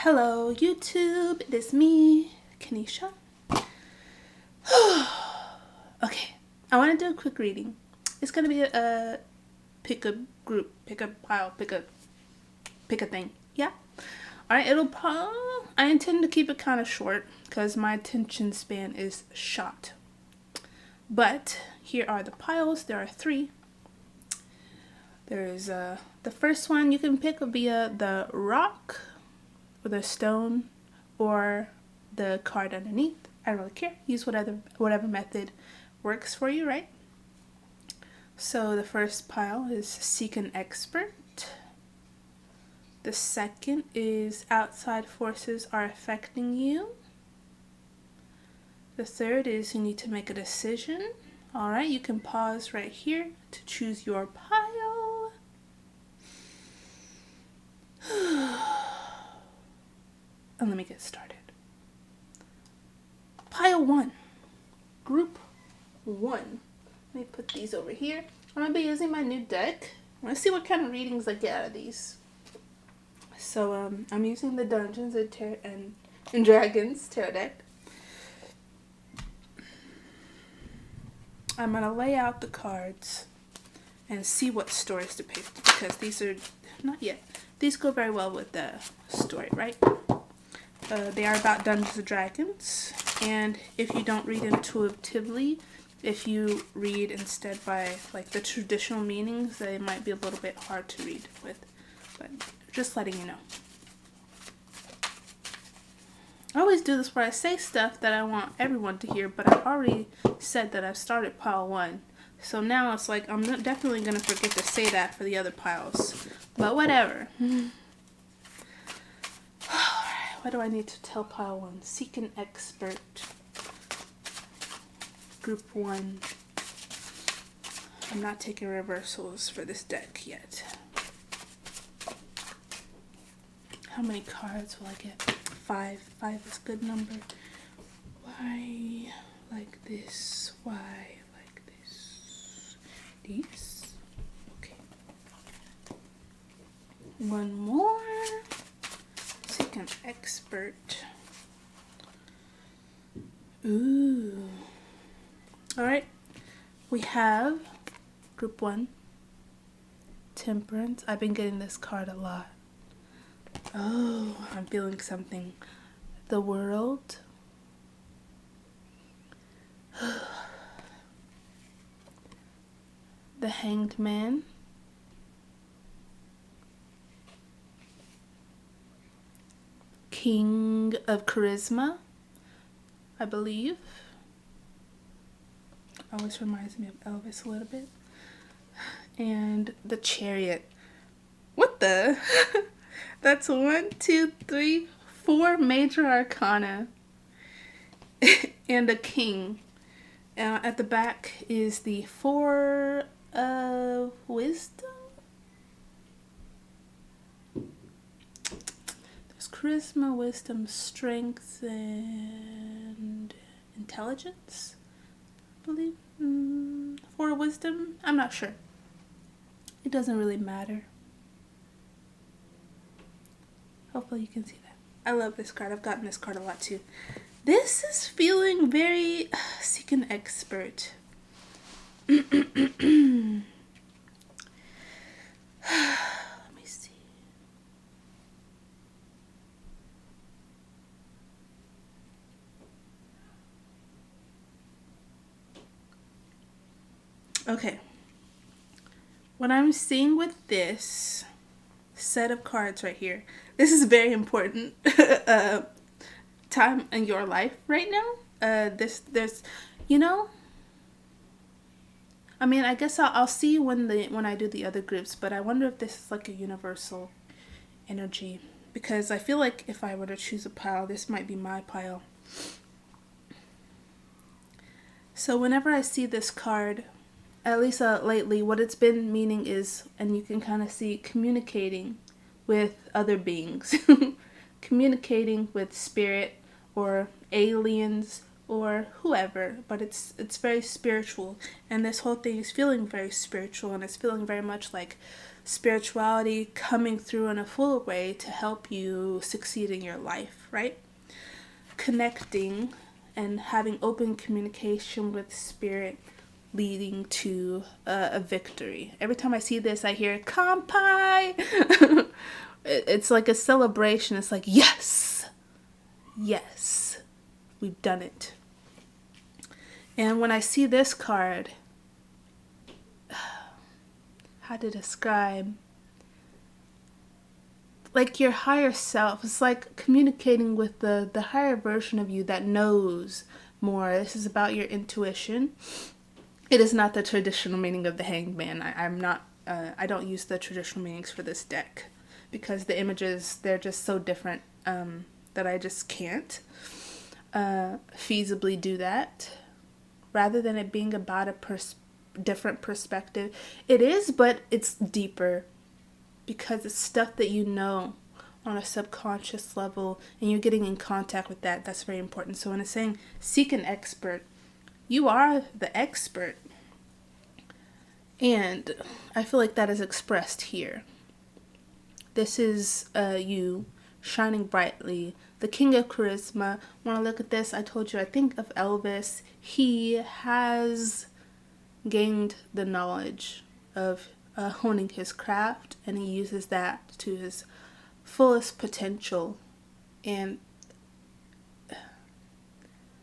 Hello YouTube, it is me, Keneisha. Okay, I want to do a quick reading. It's going to be a pick a group, pick a pile, pick a thing. Yeah? Alright, I intend to keep it kind of short because my attention span is short. But here are the piles. There are 3. There's the first one you can pick via the rock or the stone or the card underneath. I don't really care. Use whatever method works for you, right? So the first pile is seek an expert. The second is outside forces are affecting you. The third is you need to make a decision. Alright, you can pause right here to choose your pile. And let me get started. Pile 1. Group 1. Let me put these over here. I'm going to be using my new deck. Let's see what kind of readings I get out of these. So I'm using the Dungeons and Dragons tarot deck. I'm going to lay out the cards and see what stories to pick because these are, not yet, these go very well with the story, right? They are about Dungeons and Dragons, and if you don't read intuitively, if you read instead by like the traditional meanings, they might be a little bit hard to read with, but just letting you know. I always do this where I say stuff that I want everyone to hear, but I've already said that I've started pile 1. So now it's like I'm definitely going to forget to say that for the other piles. But whatever. Alright, what do I need to tell pile 1? Seek an expert. Group 1. I'm not taking reversals for this deck yet. How many cards will I get? 5. 5 is a good number. Why like this? Why like this? These? Okay. One more. Seek an expert. Ooh. Alright. We have Group 1. Temperance. I've been getting this card a lot. Oh, I'm feeling something. The World. The Hanged Man. King of Charisma, I believe. Always reminds me of Elvis a little bit. And the Chariot. What the? That's 1, 2, 3, 4 major arcana. And a king. At the back is the 4 of wisdom. There's charisma, wisdom, strength, and intelligence, I believe. 4 of wisdom. I'm not sure. It doesn't really matter. Hopefully you can see that. I love this card. I've gotten this card a lot too. This is feeling very seek an expert. Let me see. Okay. What I'm seeing with this set of cards right here, this is very important time in your life right now. There's, you know, I mean, I guess I'll see when I do the other groups, but I wonder if this is like a universal energy, because I feel like if I were to choose a pile, this might be my pile. So whenever I see this card, at least lately, what it's been meaning is, and you can kind of see, communicating with other beings, communicating with spirit or aliens or whoever, but it's very spiritual, and this whole thing is feeling very spiritual, and it's feeling very much like spirituality coming through in a full way to help you succeed in your life, right? Connecting and having open communication with spirit leading to a victory. Every time I see this, I hear "Kampai." It's like a celebration. It's like, yes, yes, we've done it. And when I see this card, how to describe, like your higher self, it's like communicating with the higher version of you that knows more. This is about your intuition. It is not the traditional meaning of the Hanged Man. I don't use the traditional meanings for this deck because the images, they're just so different that I just can't feasibly do that. Rather than it being about a different perspective, it is, but it's deeper because it's stuff that you know on a subconscious level and you're getting in contact with that. That's very important. So when it's saying seek an expert, you are the expert. And I feel like that is expressed here. This is you shining brightly. The king of charisma. When I look at this, I told you, I think of Elvis. He has gained the knowledge of honing his craft, and he uses that to his fullest potential. And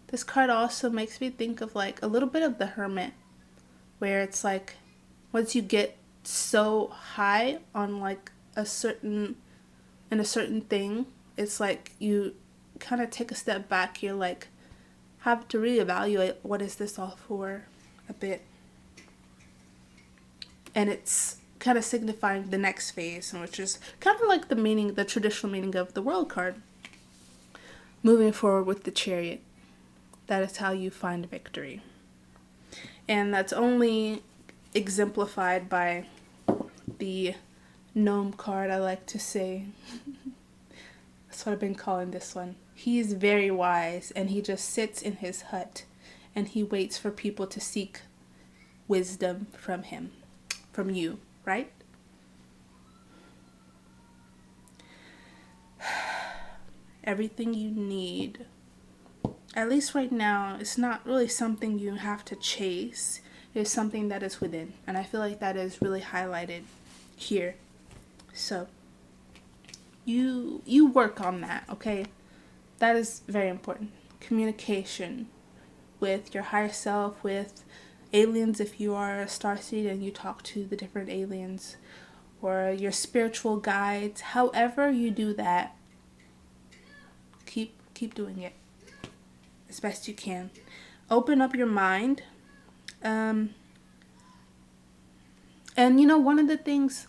this card also makes me think of like a little bit of the Hermit, where it's like once you get so high on like a certain thing, it's like you kind of take a step back. You're like, have to reevaluate, what is this all for, a bit. And it's kind of signifying the next phase, which is kind of like the traditional meaning of the World card. Moving forward with the Chariot. That is how you find victory. And that's only exemplified by the gnome card, I like to say. That's what I've been calling this one. He's very wise, and he just sits in his hut and he waits for people to seek wisdom from him, from you, right? Everything you need, at least right now, it's not really something you have to chase. It's something that is within, and I feel like that is really highlighted here. So you work on that, okay? That is very important. Communication with your higher self, with aliens if you are a starseed and you talk to the different aliens, or your spiritual guides. However you do that, keep doing it as best you can. Open up your mind. And you know, one of the things,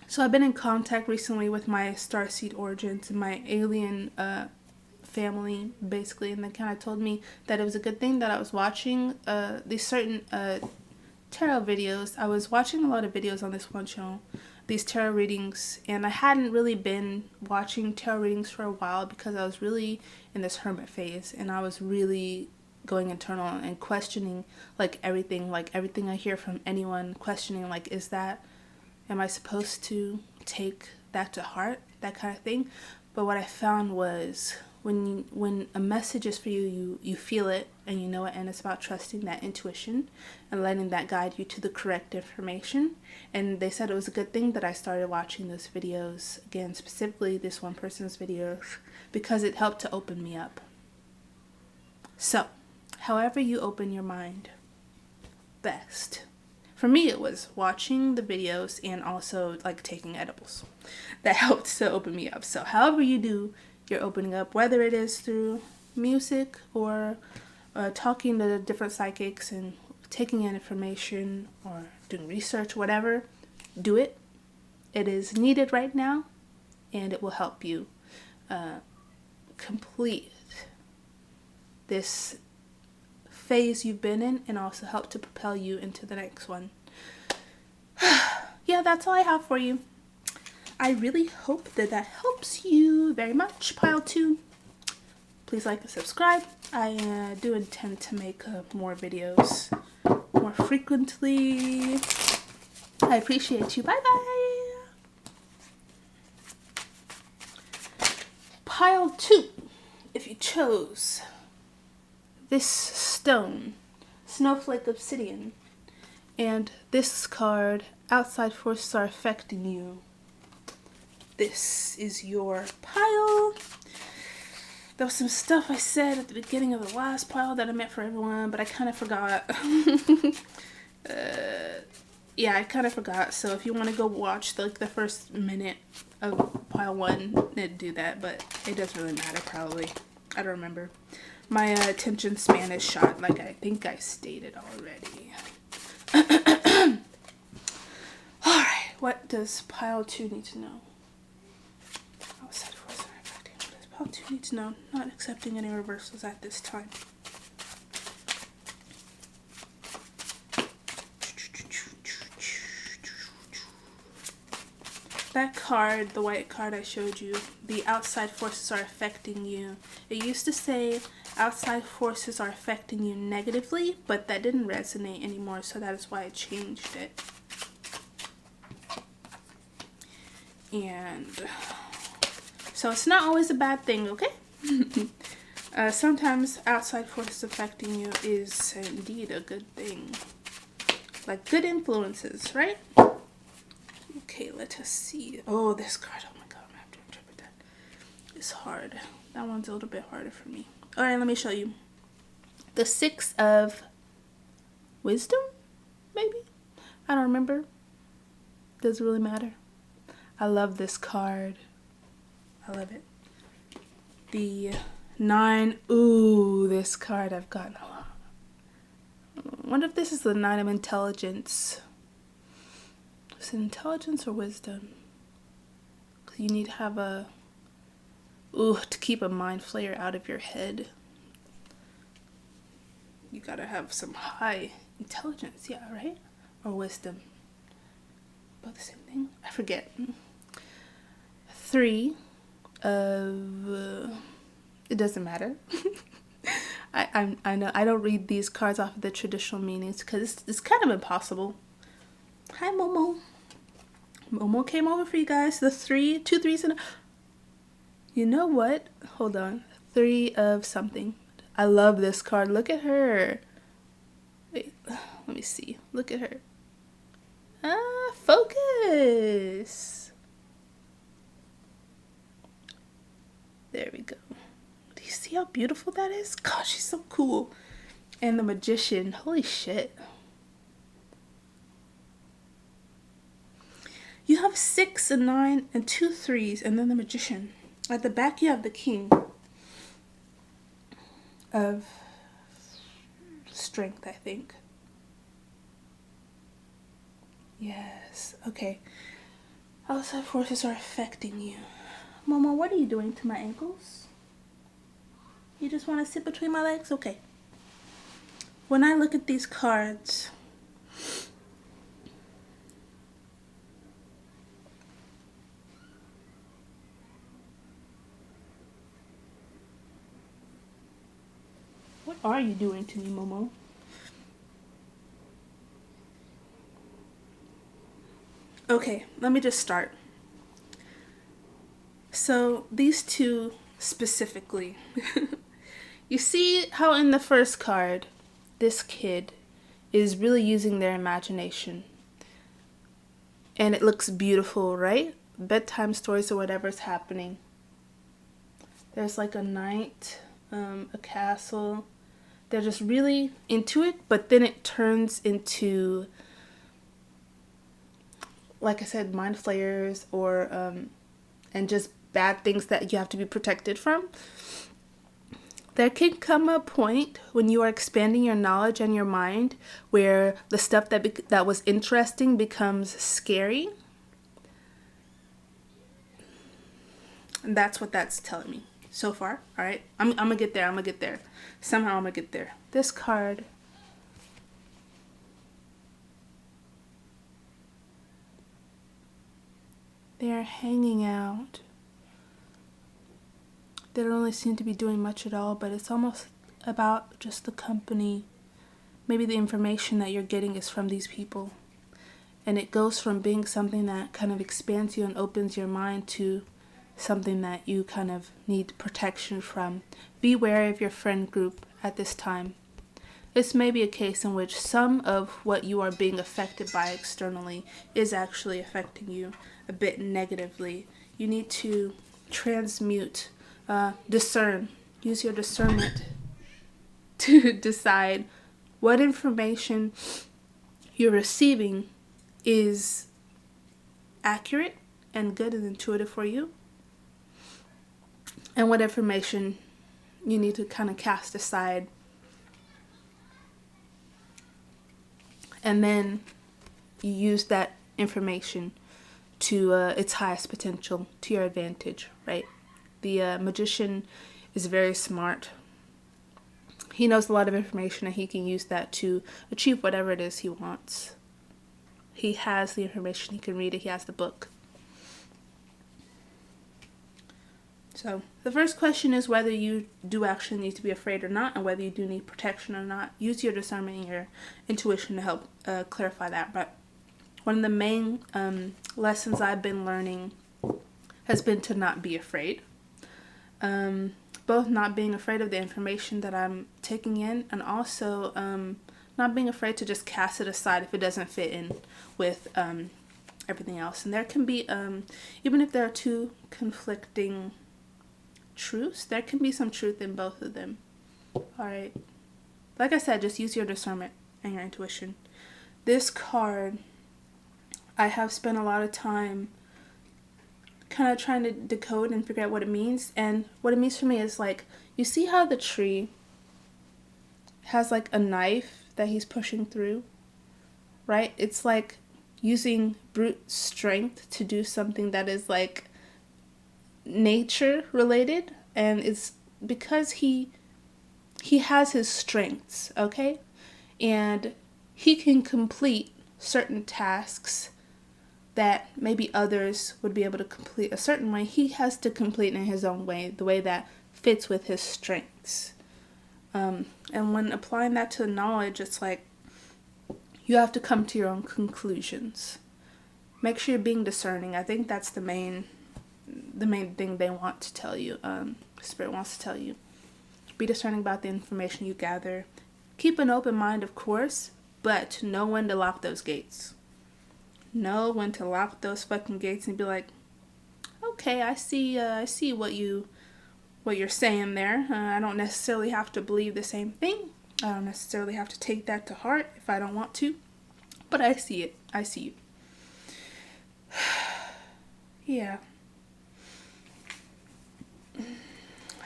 so I've been in contact recently with my starseed origins and my alien family, basically, and they kind of told me that it was a good thing that I was watching these certain tarot videos. I was watching a lot of videos on this one channel, these tarot readings, and I hadn't really been watching tarot readings for a while because I was really in this hermit phase, and I was really going internal and questioning everything I hear from anyone, questioning am I supposed to take that to heart, that kind of thing. But what I found was when a message is for you, you feel it and you know it, and it's about trusting that intuition and letting that guide you to the correct information. And they said it was a good thing that I started watching those videos, again, specifically this one person's videos, because it helped to open me up. So however you open your mind best. For me, it was watching the videos and also taking edibles. That helped to open me up. So however you do your opening up, whether it is through music or talking to different psychics and taking in information or doing research, whatever, do it. It is needed right now, and it will help you complete this phase you've been in, and also help to propel you into the next one. Yeah, that's all I have for you. I really hope that helps you very much. Pile 2. Please like and subscribe. I do intend to make more videos more frequently. I appreciate you. Bye-bye. Pile 2. If you chose this stone, Snowflake Obsidian, and this card, outside forces are affecting you, this is your pile. There was some stuff I said at the beginning of the last pile that I meant for everyone, but I kind of forgot. Yeah, I kind of forgot. So if you want to go watch the first minute of pile 1, then do that. But it doesn't really matter, probably. I don't remember. My attention span is shot, like I think I stated already. Alright, what does pile 2 need to know? Outside forces are affecting. What does pile 2 need to know? Not accepting any reversals at this time. That card, the white card I showed you, the outside forces are affecting you. It used to say outside forces are affecting you negatively, but that didn't resonate anymore, so that is why I changed it. And so it's not always a bad thing, okay? Sometimes outside forces affecting you is indeed a good thing. Like good influences, right? Okay, let us see. Oh, this card. Oh my god, I'm gonna have to interpret that. It's hard. That one's a little bit harder for me. Alright, let me show you. The 6 of Wisdom? Maybe? I don't remember. Doesn't really matter. I love this card. I love it. The 9. Ooh, this card I've gotten a lot. I wonder if this is the 9 of Intelligence. Is it Intelligence or Wisdom? Because you need to have a... Ooh, to keep a mind flayer out of your head. You gotta have some high intelligence, yeah, right? Or wisdom. Both the same thing? I forget. 3 of... it doesn't matter. I know I don't read these cards off of the traditional meanings because it's kind of impossible. Hi, Momo. Momo came over for you guys. The 2 3s and you know what? Hold on. 3 of something. I love this card. Look at her. Wait, let me see. Look at her. Ah, focus. There we go. Do you see how beautiful that is? Gosh, she's so cool. And the Magician. Holy shit. You have 6, a 9, and 2 3s, and then the Magician. At the back, you have the King of Strength, I think. Yes. Okay. Outside forces are affecting you. Mama, what are you doing to my ankles? You just want to sit between my legs? Okay. When I look at these cards... What are you doing to me, Momo? Okay, let me just start. So, these 2 specifically. You see how in the first card, this kid is really using their imagination. And it looks beautiful, right? Bedtime stories or whatever's happening. There's like a knight, a castle. They're just really into it, but then it turns into, like I said, mind flayers or, and just bad things that you have to be protected from. There can come a point when you are expanding your knowledge and your mind where the stuff that was interesting becomes scary. And that's what that's telling me so far. All right, I'm gonna get there. I'm gonna get there. Somehow I'm gonna get there. This card. They are hanging out. They don't really seem to be doing much at all, but it's almost about just the company. Maybe the information that you're getting is from these people. And it goes from being something that kind of expands you and opens your mind to something that you kind of need protection from. Be wary of your friend group at this time. This may be a case in which some of what you are being affected by externally is actually affecting you a bit negatively. You need to transmute, discern, use your discernment to decide what information you're receiving is accurate and good and intuitive for you, and what information you need to kind of cast aside. And then you use that information to its highest potential, to your advantage, right? The magician is very smart. He knows a lot of information and he can use that to achieve whatever it is he wants. He has the information, he can read it, he has the book. So the first question is whether you do actually need to be afraid or not, and whether you do need protection or not. Use your discernment and your intuition to help clarify that. But one of the main lessons I've been learning has been to not be afraid. Both not being afraid of the information that I'm taking in, and also not being afraid to just cast it aside if it doesn't fit in with everything else. And there can be, even if there are two conflicting truths, there can be some truth in both of them. Alright. Like I said, just use your discernment and your intuition. This card, I have spent a lot of time kind of trying to decode and figure out what it means. And what it means for me is, like, you see how the tree has like a knife that he's pushing through, right? It's like using brute strength to do something that is like nature related, and it's because he has his strengths, okay? And he can complete certain tasks that maybe others would be able to complete a certain way. He has to complete in his own way, the way that fits with his strengths. And when applying that to the knowledge, it's like you have to come to your own conclusions. Make sure you're being discerning. I think that's the main thing they want to tell you. Spirit wants to tell you. Be discerning about the information you gather. Keep an open mind, of course, but know when to lock those gates. Know when to lock those fucking gates and be like, okay, I see what you're saying there. I don't necessarily have to believe the same thing. I don't necessarily have to take that to heart if I don't want to. But I see it. I see you. Yeah.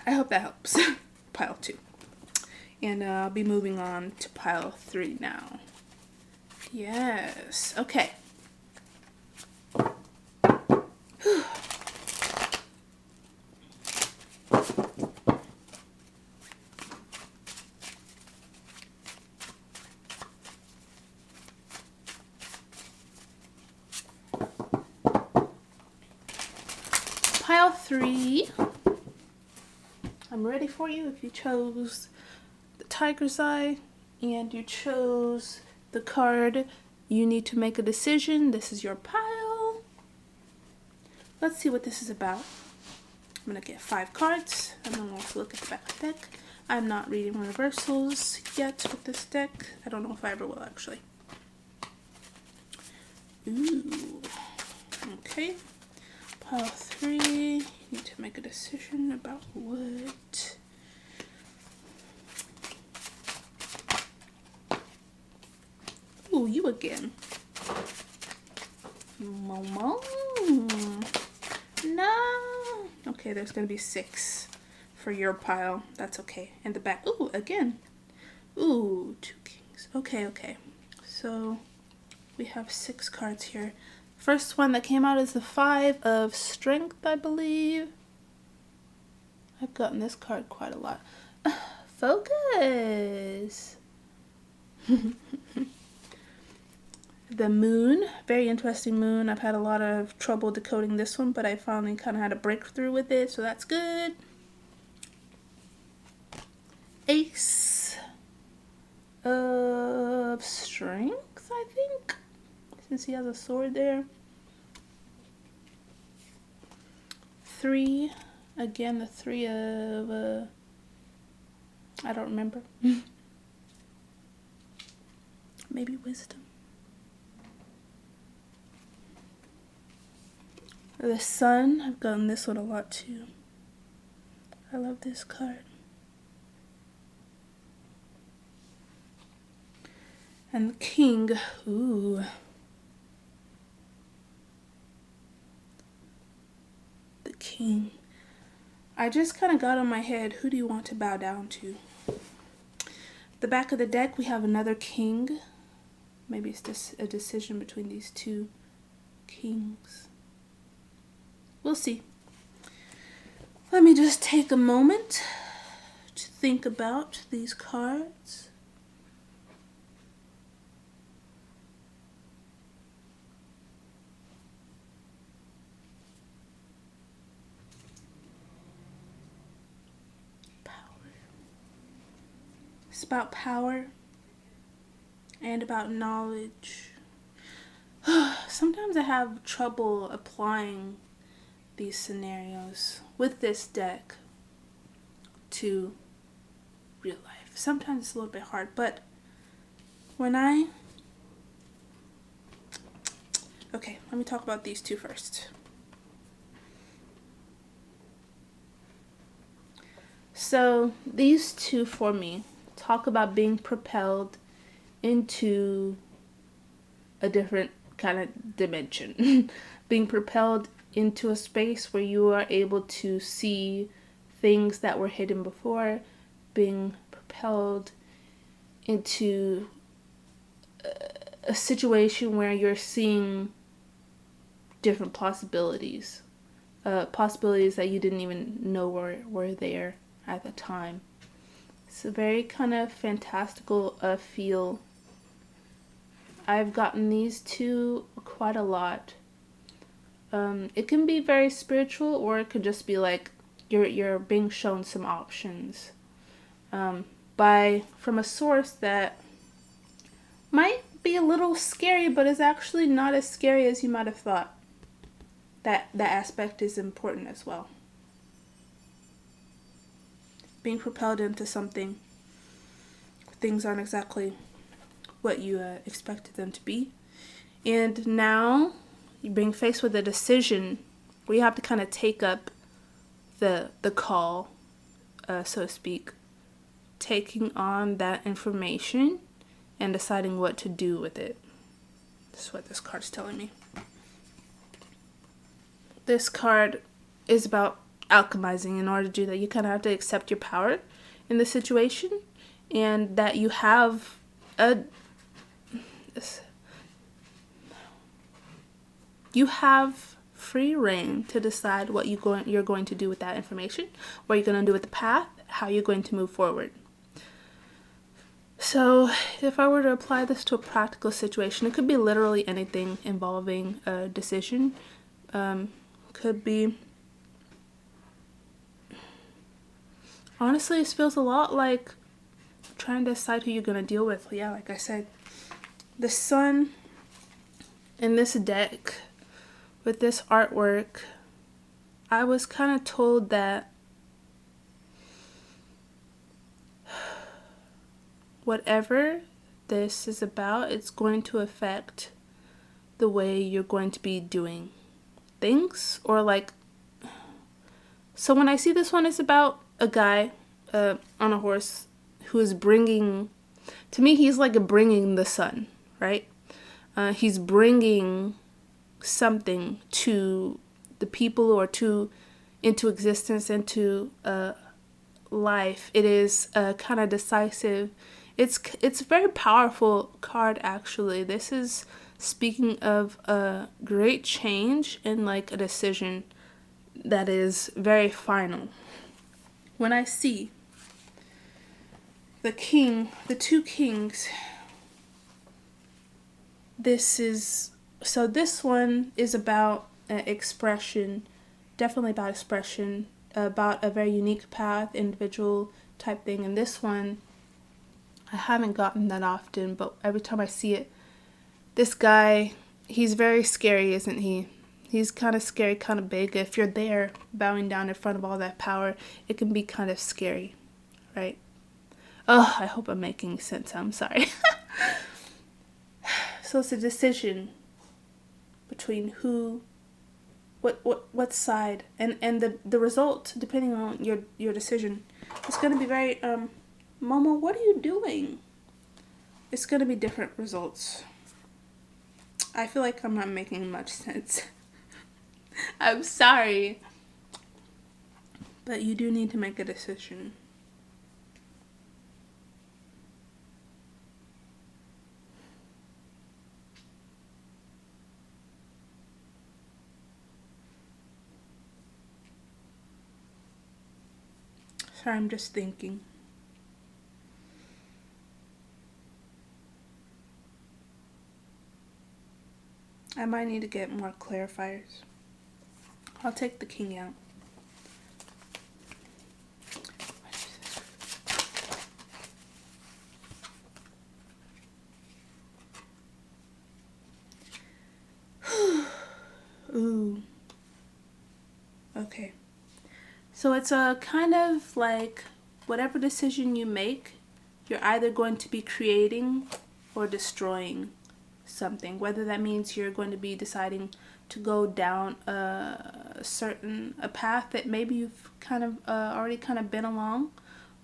I hope that helps. Pile 2. And I'll be moving on to pile 3 now. Yes. Okay. Pile 3. I'm ready for you. If you chose the tiger's eye and you chose the card, you need to make a decision. This is your pile. Let's see what this is about. I'm going to get 5 cards, and then we'll look at the back of the deck. I'm not reading reversals yet with this deck. I don't know if I ever will, actually. Ooh. Okay. Pile 3. You need to make a decision about what. Ooh, you again. Momo. No. Okay, there's gonna be 6 for your pile. That's okay. And the back. Ooh, again. Ooh, 2 kings. Okay. So we have 6 cards here. First one that came out is the 5 of strength, I believe. I've gotten this card quite a lot. Focus. The moon, very interesting moon. I've had a lot of trouble decoding this one, but I finally kind of had a breakthrough with it, so that's good. Ace of strength, I think. since he has a sword there. 3, again the 3 of, I don't remember. Maybe wisdom. The Sun, I've gotten this one a lot too. I love this card. And the King, ooh. The King. I just kind of got on my head, who do you want to bow down to? The back of the deck, we have another King. Maybe it's just a decision between these two kings. We'll see. Let me just take a moment to think about these cards. It's about power and about knowledge. Sometimes I have trouble applying these scenarios with this deck to real life. Sometimes it's a little bit hard, but when okay, let me talk about these two first. So these two for me talk about being propelled into a different kind of dimension. Being propelled into a space where you are able to see things that were hidden before, being propelled into a situation where you're seeing different possibilities, possibilities that you didn't even know were there at the time. It's a very kind of fantastical feel. I've gotten these two quite a lot. It can be very spiritual, or it could just be like you're being shown some options from a source that might be a little scary, but is actually not as scary as you might have thought. That aspect is important as well. Being propelled into something, things aren't exactly what you expected them to be, and now you're being faced with a decision where you have to kind of take up the call, so to speak, taking on that information and deciding what to do with it. That's what this card's telling me. This card is about alchemizing. In order to do that, you kind of have to accept your power in the situation, and that you have free reign to decide what you're going to do with that information, what you're going to do with the path, how you're going to move forward. So if I were to apply this to a practical situation, it could be literally anything involving a decision. Could be, honestly, it feels a lot like trying to decide who you're going to deal with. Yeah, like I said, the Sun in this deck with this artwork, I was kind of told that whatever this is about, it's going to affect the way you're going to be doing things, or like, so when I see this one, it's about a guy on a horse who is bringing, to me, he's like bringing the sun, right? He's bringing something to the people, or into existence, into life. It is kind of decisive. It's a very powerful card, actually. This is speaking of a great change and like a decision that is very final. When I see the two kings, this one is about expression, definitely about expression, about a very unique path, individual type thing. And this one, I haven't gotten that often, but every time I see it, this guy, he's very scary, isn't he? He's kind of scary, kind of big. If you're there bowing down in front of all that power, it can be kind of scary, right? Oh, I hope I'm making sense. I'm sorry. So it's a decision between what side, and the result, depending on your decision, it's going to be very, Momo, what are you doing? It's going to be different results. I feel like I'm not making much sense. I'm sorry. But you do need to make a decision. Sorry, I'm just thinking. I might need to get more clarifiers. I'll take the king out. Ooh. Okay. So it's a kind of like whatever decision you make, you're either going to be creating or destroying something. Whether that means you're going to be deciding to go down a path that maybe you've kind of already kind of been along,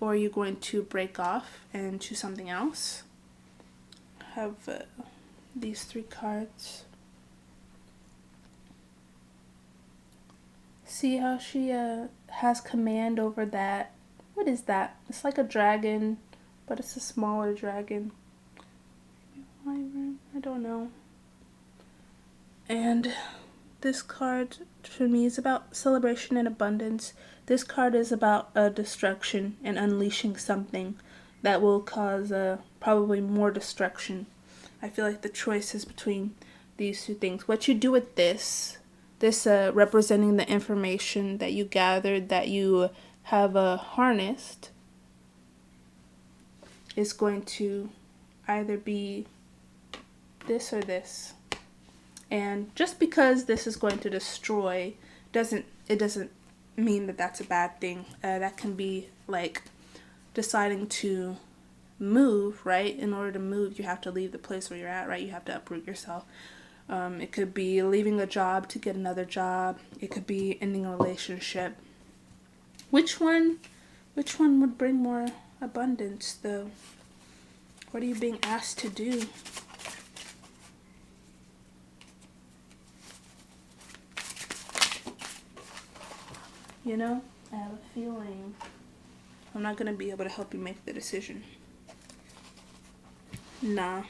or you're going to break off and choose something else. I have these 3 cards. See how she has command over that. What is that? It's like a dragon, but it's a smaller dragon. I don't know. And this card for me is about celebration and abundance. This card is about destruction and unleashing something that will cause probably more destruction. I feel like the choice is between these 2 things. What you do with this representing the information that you gathered, that you have harnessed, is going to either be this or this. And just because this is going to destroy doesn't mean that that's a bad thing. That can be like deciding to move, right? In order to move, you have to leave the place where you're at, right? You have to uproot yourself. It could be leaving a job to get another job. It could be ending a relationship. Which one would bring more abundance, though? What are you being asked to do? You know, I have a feeling I'm not going to be able to help you make the decision. Nah.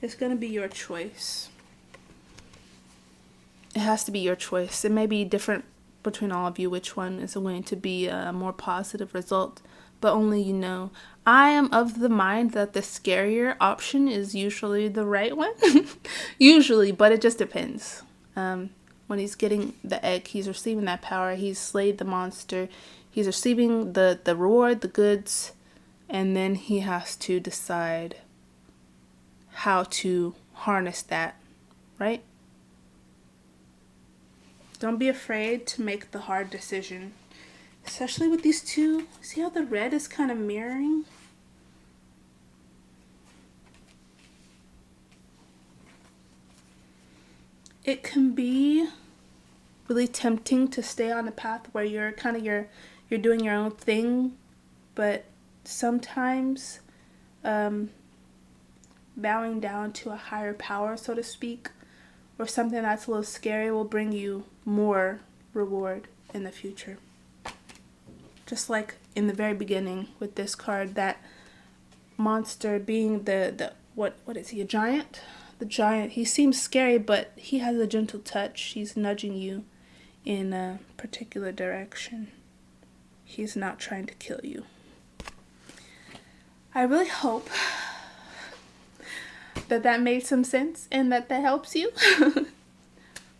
It's going to be your choice. It has to be your choice. It may be different between all of you which one is going to be a more positive result, but only you know. I am of the mind that the scarier option is usually the right one. Usually, but it just depends. When he's getting the egg, he's receiving that power. He's slayed the monster. He's receiving the reward, the goods, and then he has to decide how to harness that, right? Don't be afraid to make the hard decision, especially with these 2. See how the red is kind of mirroring? It can be really tempting to stay on a path where you're doing your own thing, but sometimes bowing down to a higher power, so to speak, or something that's a little scary will bring you more reward in the future. Just like in the very beginning with this card, that monster being the what is he, a giant? The giant, he seems scary, but he has a gentle touch. He's nudging you in a particular direction. He's not trying to kill you. I really hope that made some sense and that helps you.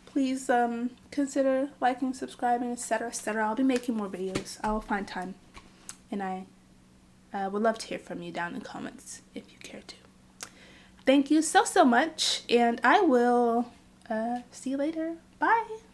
Please consider liking, subscribing, etc., etc. I'll be making more videos. I will find time, and I would love to hear from you down in the comments if you care to. thank you so much, and I will see you later. Bye.